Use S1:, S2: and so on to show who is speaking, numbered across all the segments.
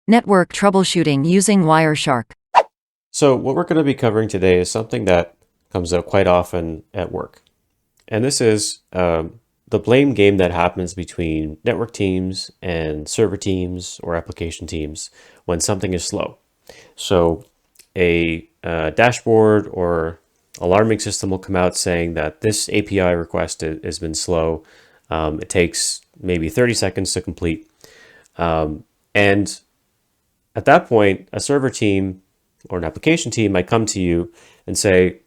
S1: Network troubleshooting using Wireshark.
S2: So what we're going to be covering today is something that comes up quite often at work. And this is the blame game that happens between network teams and server teams or application teams when something is slow. So a dashboard or alarming system will come out saying that this API request has been slow. It takes maybe 30 seconds to complete. And at that point, a server team or an application team might come to you and say,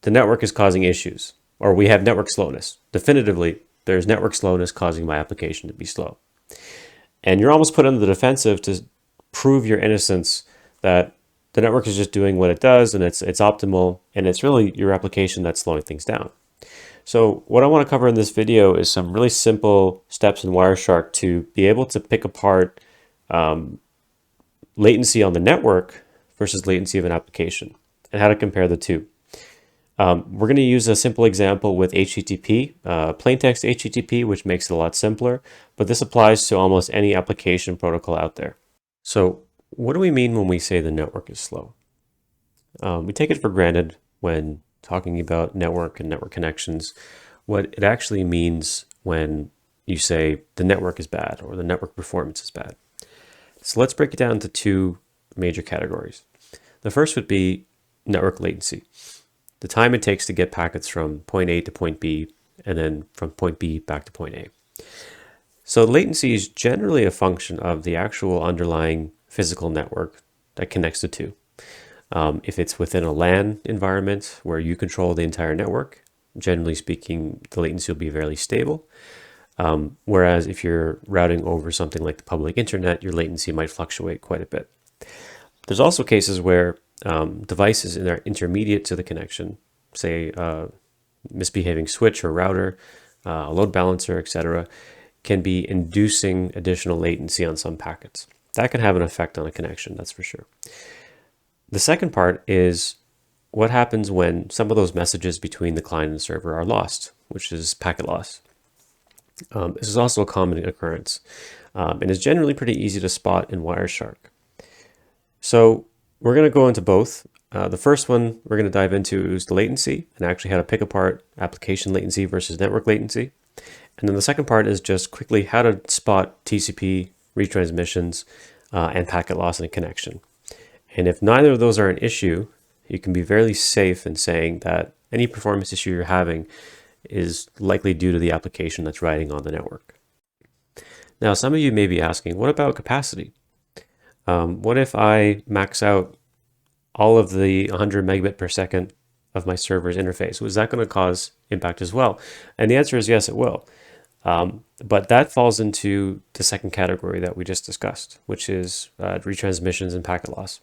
S2: the network is causing issues, or we have network slowness. Definitively, there's network slowness causing my application to be slow. And you're almost put on the defensive to prove your innocence that the network is just doing what it does and it's optimal, and it's really your application that's slowing things down. So what I want to cover in this video is some really simple steps in Wireshark to be able to pick apart latency on the network versus latency of an application and how to compare the two. We're going to use a simple example with HTTP, plain text HTTP, which makes it a lot simpler, but this applies to almost any application protocol out there. So what do we mean when we say the network is slow? We take it for granted when talking about network and network connections. What it actually means when you say the network is bad or the network performance is bad. So let's break it down into two major categories. The first would be network latency, the time it takes to get packets from point A to point B, and then from point B back to point A. So latency is generally a function of the actual underlying physical network that connects the two. If it's within a LAN environment where you control the entire network, generally speaking, the latency will be fairly stable. Whereas if you're routing over something like the public internet, your latency might fluctuate quite a bit. There's also cases where devices that are intermediate to the connection, say misbehaving switch or router, a load balancer, etc., can be inducing additional latency on some packets. That can have an effect on a connection, that's for sure. The second part is what happens when some of those messages between the client and the server are lost, which is packet loss. This is also a common occurrence and is generally pretty easy to spot in Wireshark. So we're going to go into both. The first one we're going to dive into is the latency and actually how to pick apart application latency versus network latency. And then the second part is just quickly how to spot TCP, retransmissions, and packet loss in a connection. And if neither of those are an issue, you can be fairly safe in saying that any performance issue you're having is likely due to the application that's riding on the network. Now, some of you may be asking, what about capacity? What if I max out all of the 100 megabit per second of my server's interface? Was that going to cause impact as well? And the answer is yes, it will. But that falls into the second category that we just discussed, which is retransmissions and packet loss.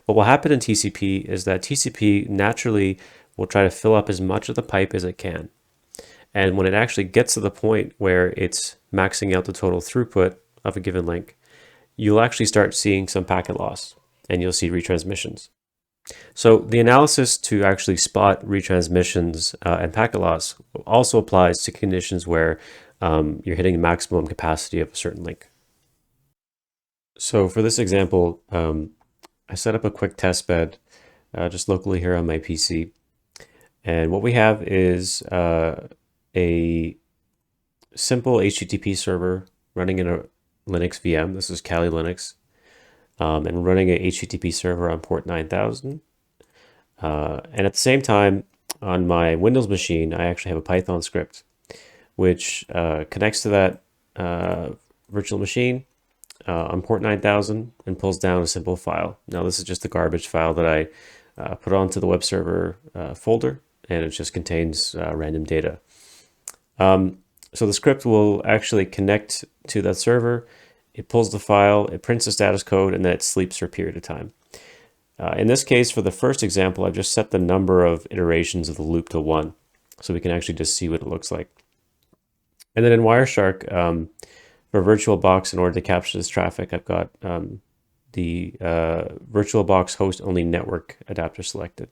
S2: What will happen in TCP is that TCP naturally will try to fill up as much of the pipe as it can. And when it actually gets to the point where it's maxing out the total throughput of a given link, you'll actually start seeing some packet loss and you'll see retransmissions. So the analysis to actually spot retransmissions and packet loss also applies to conditions where you're hitting maximum capacity of a certain link. So for this example, I set up a quick test bed just locally here on my PC. And what we have is a simple HTTP server running in a Linux VM. This is Kali Linux. And running a HTTP server on port 9000. And at the same time, on my Windows machine, I actually have a Python script which connects to that virtual machine on port 9000 and pulls down a simple file. Now, this is just a garbage file that I put onto the web server folder, and it just contains random data. So the script will actually connect to that server. It pulls the file, it prints the status code, and then it sleeps for a period of time. In this case, for the first example, I've just set the number of iterations of the loop to 1, so we can actually just see what it looks like. And then in Wireshark, for VirtualBox, in order to capture this traffic, I've got the VirtualBox host only network adapter selected.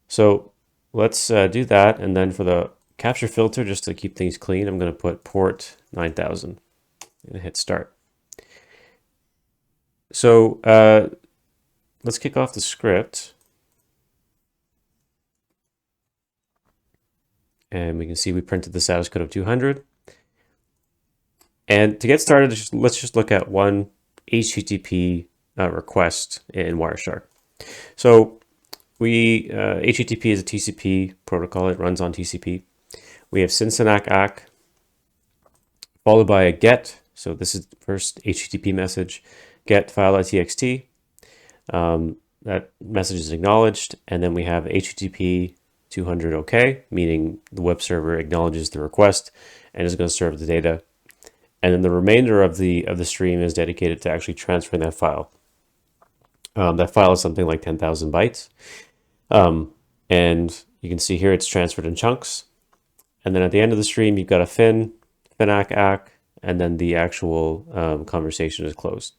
S2: So let's do that, and then for the capture filter, just to keep things clean, I'm going to put port 9000 and hit start. So let's kick off the script. And we can see we printed the status code of 200. And to get started, let's just look at one HTTP request in Wireshark. So HTTP is a TCP protocol. It runs on TCP. We have synsinac followed by a get. So this is the first HTTP message, get file.txt. That message is acknowledged. And then we have HTTP 200 OK, meaning the web server acknowledges the request and is going to serve the data. And then the remainder of the stream is dedicated to actually transferring that file. That file is something like 10,000 bytes. And you can see here it's transferred in chunks. And then at the end of the stream, you've got a finac, and then the actual conversation is closed.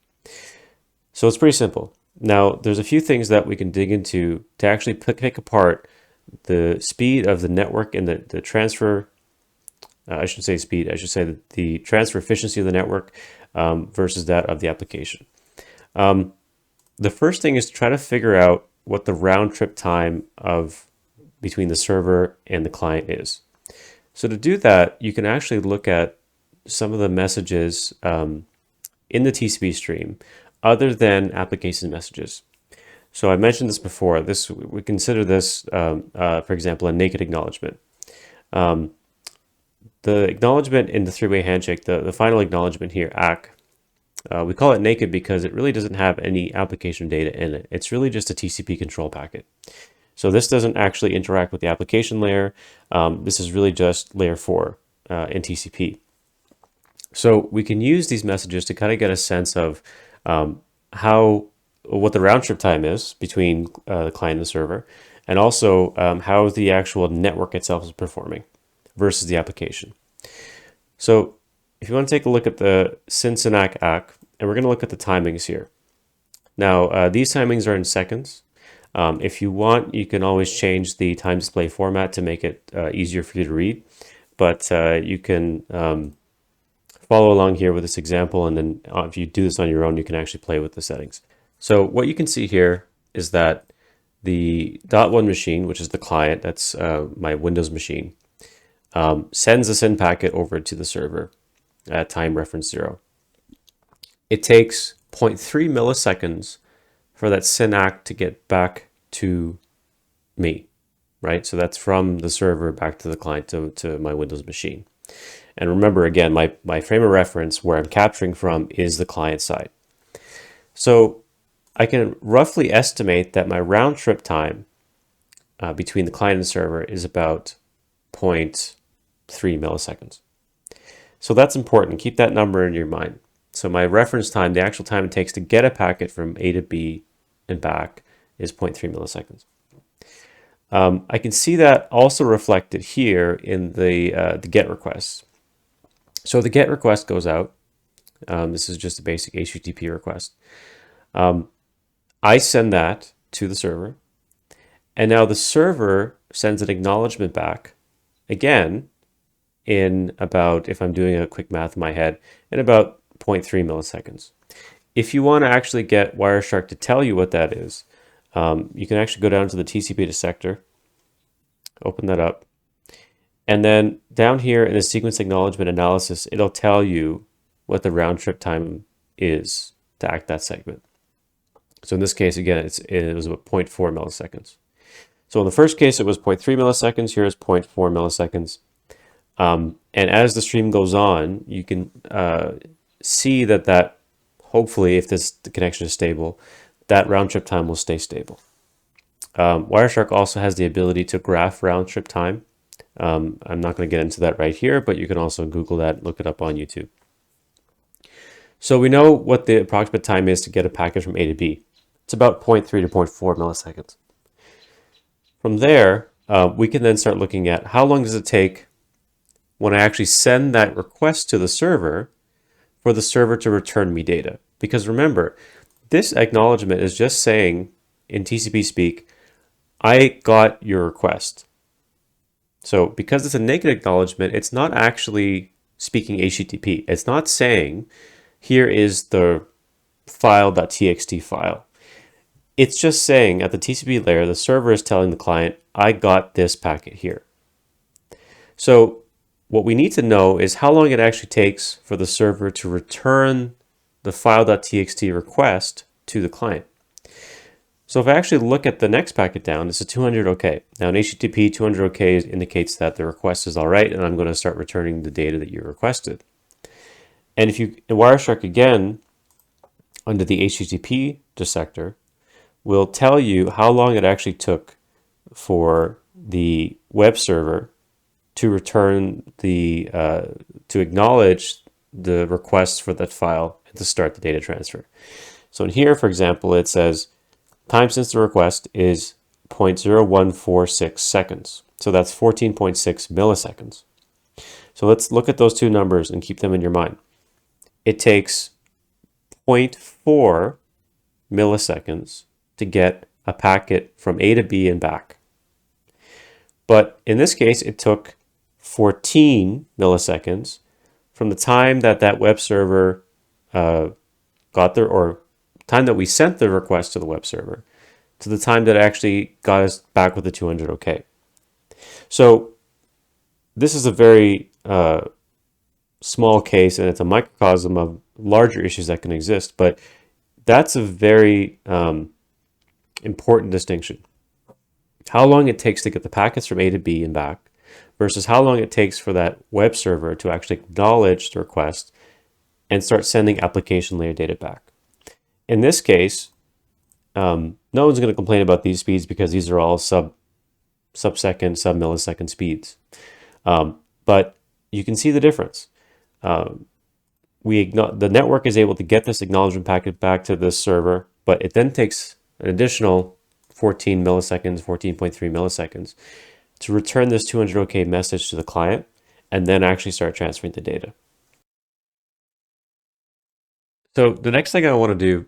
S2: So it's pretty simple. Now, there's a few things that we can dig into to actually pick apart the speed of the network and the transfer. I shouldn't say speed, I should say the transfer efficiency of the network versus that of the application. The first thing is to try to figure out what the round trip time between the server and the client is. So to do that, you can actually look at some of the messages in the TCP stream other than application messages. So I mentioned this before. We consider this, for example, a naked acknowledgement. The acknowledgement in the three-way handshake, the final acknowledgement here, ACK, we call it naked because it really doesn't have any application data in it. It's really just a TCP control packet. So this doesn't actually interact with the application layer. This is really just layer 4 in TCP. So we can use these messages to kind of get a sense of what the round trip time is between the client and the server, and also how the actual network itself is performing versus the application. So if you want to take a look at the synsinac, and we're going to look at the timings here. Now, these timings are in seconds. If you want, you can always change the time display format to make it easier for you to read, but you can follow along here with this example, and then if you do this on your own, you can actually play with the settings. So what you can see here is that the .1 machine, which is the client, that's my Windows machine, sends a SYN packet over to the server at time reference 0. It takes 0.3 milliseconds for that synac to get back to me, right? So that's from the server back to the client to my Windows machine. And remember, again, my frame of reference where I'm capturing from is the client side. So I can roughly estimate that my round trip time between the client and the server is about 0.3 milliseconds. So that's important. Keep that number in your mind. So my reference time, the actual time it takes to get a packet from A to B and back, is 0.3 milliseconds. I can see that also reflected here in the GET requests. So the GET request goes out. This is just a basic HTTP request. I send that to the server, and now the server sends an acknowledgement back, again, in about, if I'm doing a quick math in my head, in about 0.3 milliseconds. If you want to actually get Wireshark to tell you what that is, you can actually go down to the TCP dissector, open that up, and then down here in the sequence acknowledgement analysis, it'll tell you what the round trip time is to act that segment. So in this case, again, it was about 0.4 milliseconds. So in the first case, it was 0.3 milliseconds. Here is 0.4 milliseconds. And as the stream goes on, you can see that hopefully, if the connection is stable, that round trip time will stay stable. Wireshark also has the ability to graph round trip time. I'm not going to get into that right here, but you can also Google that, look it up on YouTube. So we know what the approximate time is to get a packet from A to B. It's about 0.3 to 0.4 milliseconds. From there, we can then start looking at how long does it take when I actually send that request to the server for the server to return me data. Because remember, this acknowledgement is just saying, in TCP speak, I got your request. So because it's a naked acknowledgement, it's not actually speaking HTTP. It's not saying, here is the file.txt file. It's just saying at the TCP layer, the server is telling the client, I got this packet here. So what we need to know is how long it actually takes for the server to return the file.txt request to the client. So if I actually look at the next packet down, it's a 200 OK. Now in HTTP, 200 OK indicates that the request is all right, and I'm going to start returning the data that you requested. And if you, in Wireshark again, under the HTTP dissector, will tell you how long it actually took for the web server to return the, to acknowledge the request for that file and to start the data transfer. So in here, for example, it says time since the request is 0.0146 seconds. So that's 14.6 milliseconds. So let's look at those two numbers and keep them in your mind. It takes 0.4 milliseconds to get a packet from A to B and back. But in this case, it took 14 milliseconds from the time that that web server got there, or time that we sent the request to the web server, to the time that it actually got us back with the 200 OK. So this is a very small case, and it's a microcosm of larger issues that can exist, but that's a very important distinction. How long it takes to get the packets from A to B and back versus how long it takes for that web server to actually acknowledge the request and start sending application layer data back. In this case, no one's going to complain about these speeds because these are all sub-second, sub-millisecond speeds. But you can see the difference. The network is able to get this acknowledgement packet back to this server, but it then takes an additional 14 milliseconds, 14.3 milliseconds to return this 200 OK message to the client and then actually start transferring the data. So the next thing I want to do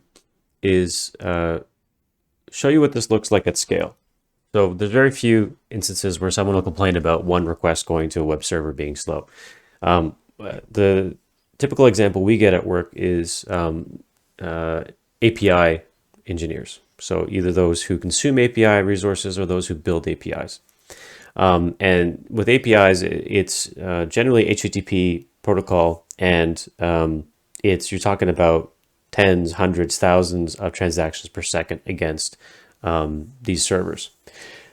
S2: is show you what this looks like at scale. So there's very few instances where someone will complain about one request going to a web server being slow. The typical example we get at work is API engineers. So either those who consume API resources or those who build APIs. And with APIs, it's generally HTTP protocol, and you're talking about tens, hundreds, thousands of transactions per second against these servers.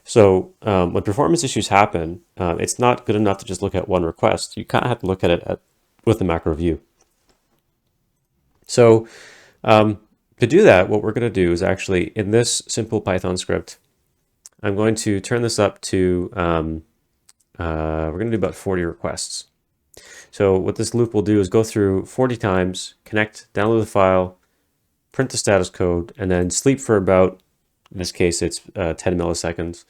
S2: So when performance issues happen, it's not good enough to just look at one request. You kind of have to look at it with a macro view. So to do that, what we're going to do is actually, in this simple Python script, I'm going to turn this up to, we're going to do about 40 requests. So what this loop will do is go through 40 times, connect, download the file, print the status code, and then sleep for about, in this case, it's 10 milliseconds,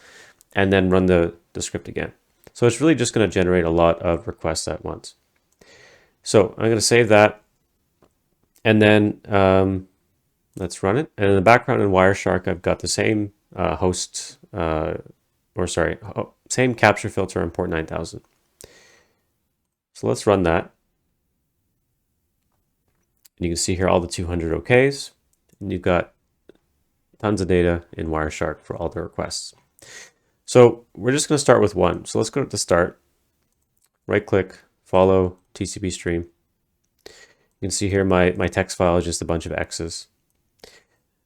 S2: and then run the script again. So it's really just going to generate a lot of requests at once. So I'm going to save that, and then let's run it. And in the background in Wireshark, I've got the same same capture filter on port 9000. So let's run that. And you can see here all the 200 OKs, and you've got tons of data in Wireshark for all the requests. So we're just going to start with one. So let's go to the start, right click, follow TCP stream. You can see here my text file is just a bunch of X's.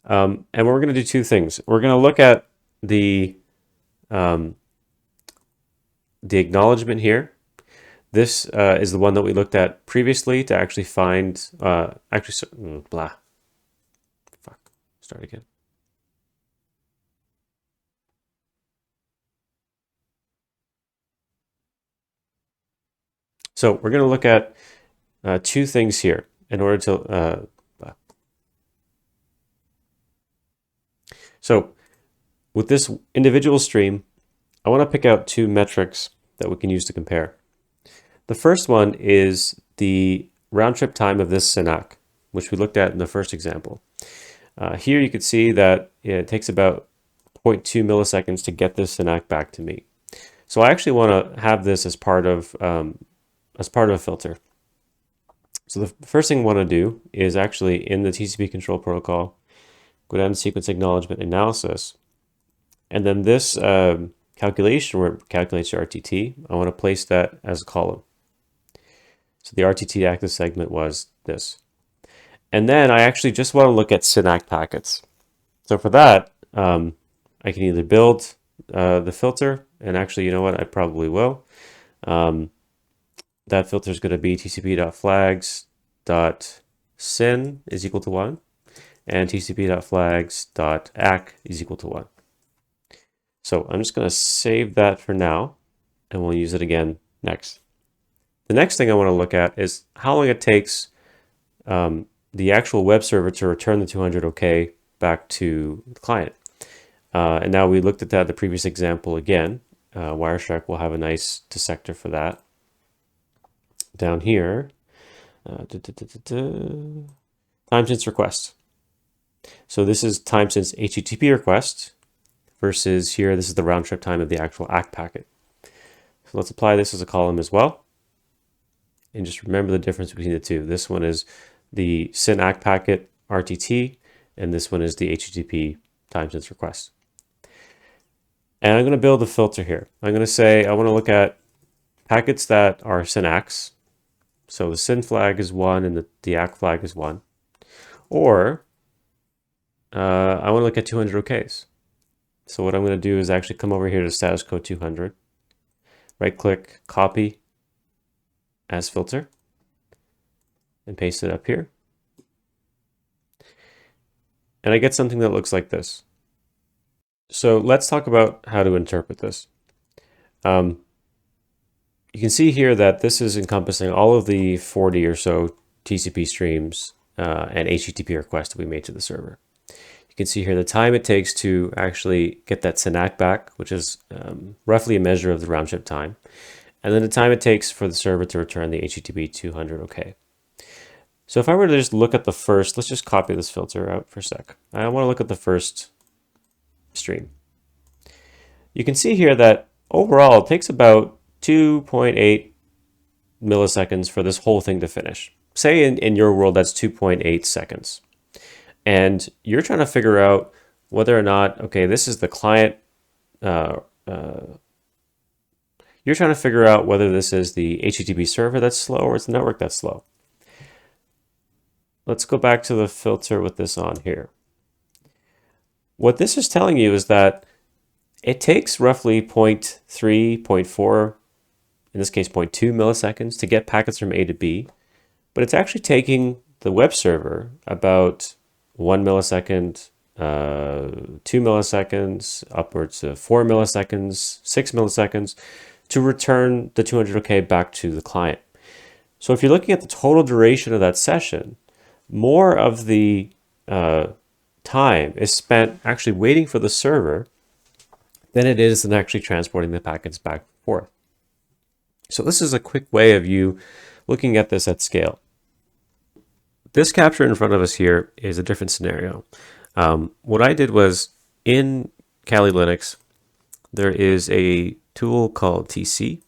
S2: And we're going to do two things. We're going to look at the acknowledgement here. This is the one that we looked at previously to actually find, Start again. So we're going to look at two things here in order to, so with this individual stream, I want to pick out two metrics that we can use to compare. The first one is the round trip time of this SYNAC, which we looked at in the first example. Here you can see that it takes about 0.2 milliseconds to get this SYNAC back to me. So I actually want to have this as part of a filter. So the first thing we want to do is actually in the TCP control protocol, go down to sequence acknowledgement analysis, and then this calculation where it calculates your RTT, I want to place that as a column. So the RTT active segment was this. And then I actually just want to look at SYN-ACK packets. So for that, I can either build the filter, and actually, you know what, I probably will. That filter is going to be tcp.flags.syn is equal to 1, and tcp.flags.ack is equal to 1. So I'm just going to save that for now, and we'll use it again next. The next thing I want to look at is how long it takes the actual web server to return the 200 OK back to the client. And now we looked at that in the previous example again. Wireshark will have a nice dissector for that. Down here, time since request. So this is time since HTTP request versus here, this is the round trip time of the actual ACK packet. So let's apply this as a column as well. And just remember the difference between the two. This one is the SYN-ACK packet RTT, and this one is the HTTP time since request. And I'm going to build a filter here. I'm going to say I want to look at packets that are SYN-ACKs. So the SYN flag is 1 and the ACK flag is 1. Or I want to look at 200 OKs. So what I'm going to do is actually come over here to status code 200, right click, copy as filter, and paste it up here. And I get something that looks like this. So let's talk about how to interpret this. You can see here that this is encompassing all of the 40 or so TCP streams and HTTP requests that we made to the server. You can see here the time it takes to actually get that SYN-ACK back, which is roughly a measure of the round trip time, and then the time it takes for the server to return the HTTP 200 OK. So if I were to just look at the first, let's just copy this filter out for a sec. I want to look at the first stream. You can see here that overall it takes about 2.8 milliseconds for this whole thing to finish. Say in your world that's 2.8 seconds. And you're trying to figure out whether or not, okay, this is the client. You're trying to figure out whether this is the HTTP server that's slow or it's the network that's slow. Let's go back to the filter with this on here. What this is telling you is that it takes roughly 0.3, 0.4, in this case 0.2 milliseconds to get packets from A to B, but it's actually taking the web server about 1 millisecond, 2 milliseconds, upwards of 4 milliseconds, 6 milliseconds to return the 200 OK back to the client. So if you're looking at the total duration of that session, more of the time is spent actually waiting for the server than it is in actually transporting the packets back and forth. So this is a quick way of you looking at this at scale. This capture in front of us here is a different scenario. What I did was in Kali Linux, there is a tool called TC,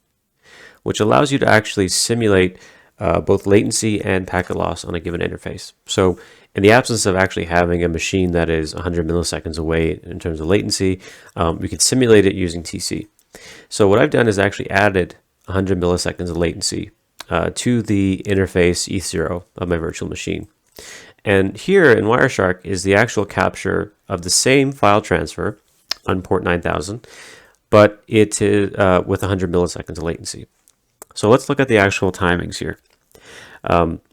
S2: which allows you to actually simulate both latency and packet loss on a given interface. So in the absence of actually having a machine that is 100 milliseconds away in terms of latency, we can simulate it using TC. So what I've done is actually added 100 milliseconds of latency to the interface ETH0 of my virtual machine. And here in Wireshark is the actual capture of the same file transfer on port 9000, but it is with 100 milliseconds of latency. So let's look at the actual timings here.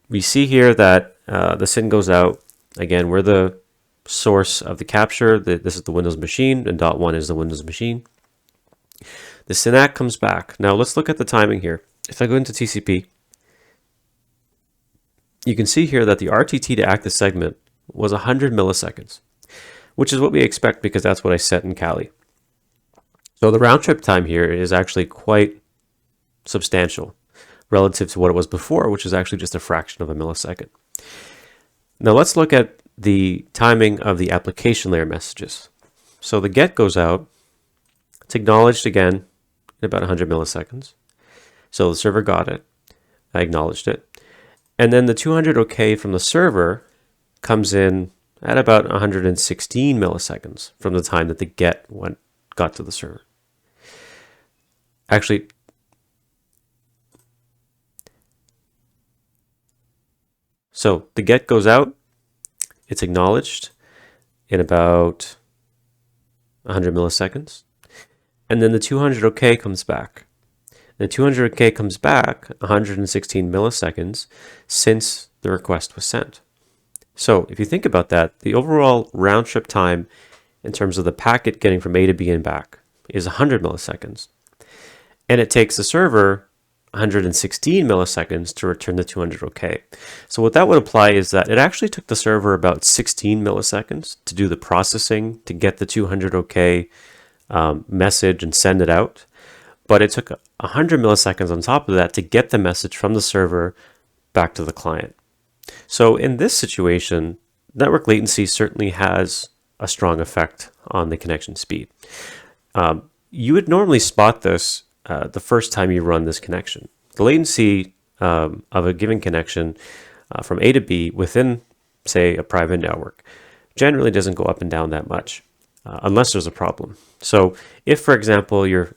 S2: We see here that the SYN goes out. Again, we're the source of the capture. This is the Windows machine, and .1 is the Windows machine. The SYN-ACK comes back. Now let's look at the timing here. If I go into TCP, you can see here that the RTT to active segment was 100 milliseconds, which is what we expect because that's what I set in Kali. So the round trip time here is actually quite substantial relative to what it was before, which is actually just a fraction of a millisecond. Now let's look at the timing of the application layer messages. So the GET goes out, it's acknowledged again in about 100 milliseconds. So the server got it, I acknowledged it. And then the 200 OK from the server comes in at about 116 milliseconds from the time that the get got to the server. Actually, so the get goes out, it's acknowledged in about 100 milliseconds, and then the 200 OK comes back. The 200 OK comes back 116 milliseconds since the request was sent. So if you think about that, the overall round trip time in terms of the packet getting from A to B and back is 100 milliseconds. And it takes the server 116 milliseconds to return the 200 OK. So what that would imply is that it actually took the server about 16 milliseconds to do the processing to get the 200 OK message and send it out. But it took 100 milliseconds on top of that to get the message from the server back to the client. So in this situation, network latency certainly has a strong effect on the connection speed. You would normally spot this the first time you run this connection. The latency of a given connection from A to B within, say, a private network generally doesn't go up and down that much unless there's a problem. So if, for example, your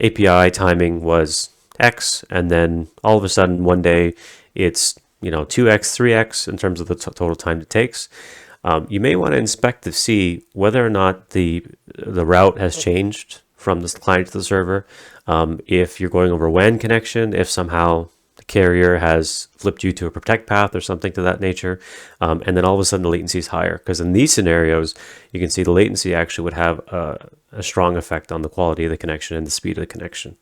S2: API timing was X, and then all of a sudden one day it's 2x, 3x in terms of the total time it takes, you may want to inspect to see whether or not the route has changed from the client to the server. If you're going over a WAN connection, if somehow the carrier has flipped you to a protect path or something to that nature, and then all of a sudden the latency is higher. Because in these scenarios, you can see the latency actually would have a strong effect on the quality of the connection and the speed of the connection.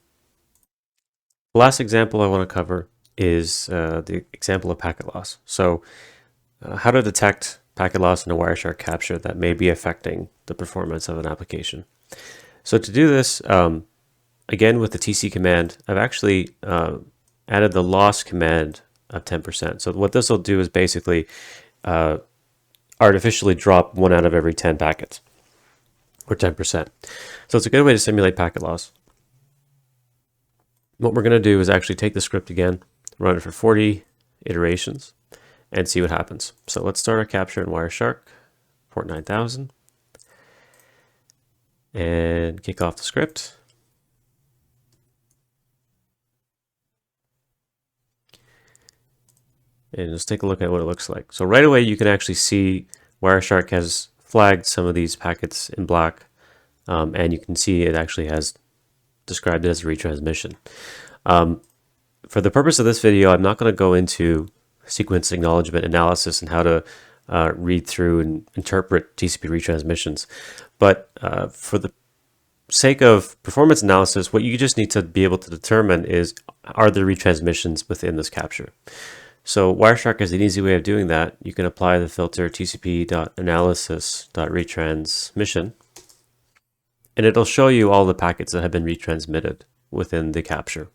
S2: The last example I want to cover is the example of packet loss. So how to detect packet loss in a Wireshark capture that may be affecting the performance of an application. So to do this, again with the TC command, I've actually added the loss command of 10%. So what this will do is basically artificially drop 1 out of every 10 packets, or 10%. So it's a good way to simulate packet loss. What we're going to do is actually take the script again, run it for 40 iterations, and see what happens. So let's start our capture in Wireshark, port 9000, and kick off the script. And just take a look at what it looks like. So right away you can actually see Wireshark has flagged some of these packets in black, and you can see it actually has described it as a retransmission. For the purpose of this video, I'm not going to go into sequence acknowledgement analysis and how to read through and interpret TCP retransmissions. But for the sake of performance analysis, what you just need to be able to determine is, are there retransmissions within this capture? So Wireshark has an easy way of doing that. You can apply the filter tcp.analysis.retransmission, and it'll show you all the packets that have been retransmitted within the capture.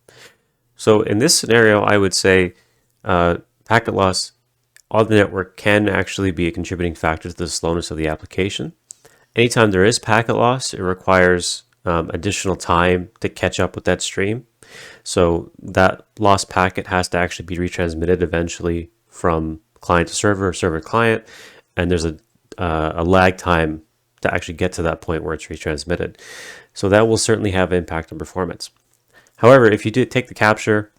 S2: So in this scenario, I would say packet loss on the network can actually be a contributing factor to the slowness of the application. Anytime there is packet loss, it requires additional time to catch up with that stream. So that lost packet has to actually be retransmitted eventually from client to server, server to client, and there's a lag time to actually get to that point where it's retransmitted. So that will certainly have an impact on performance. However, if you do take the capture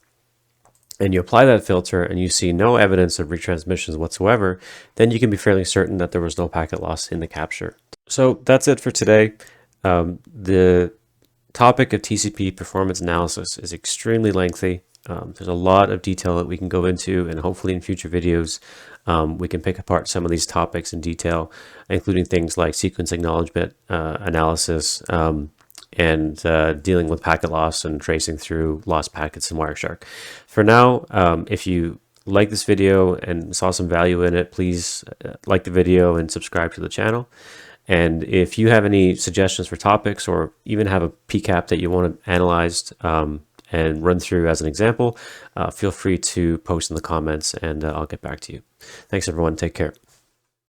S2: and you apply that filter and you see no evidence of retransmissions whatsoever, then you can be fairly certain that there was no packet loss in the capture. So that's it for today. The topic of TCP performance analysis is extremely lengthy. There's a lot of detail that we can go into, and hopefully in future videos we can pick apart some of these topics in detail, including things like sequence acknowledgement analysis, and dealing with packet loss and tracing through lost packets in Wireshark. For now, if you like this video and saw some value in it, please like the video and subscribe to the channel. And if you have any suggestions for topics, or even have a PCAP that you want analyzed and run through as an example, feel free to post in the comments, and I'll get back to you. Thanks everyone, take care.